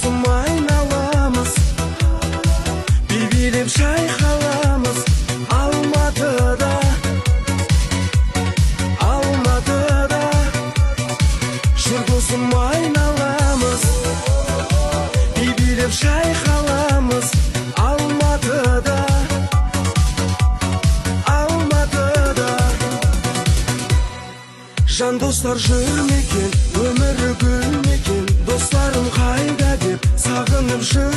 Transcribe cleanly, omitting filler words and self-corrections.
досым айналамыз, билеп шайқаламыз Алматыда, Алматыда. Жүр досым айналамыз, билеп шайқаламыз Алматыда, Алматыда. Жан достар жүрмекен, өмірі гүл мекен, достарым қайда деп сағынып жүр.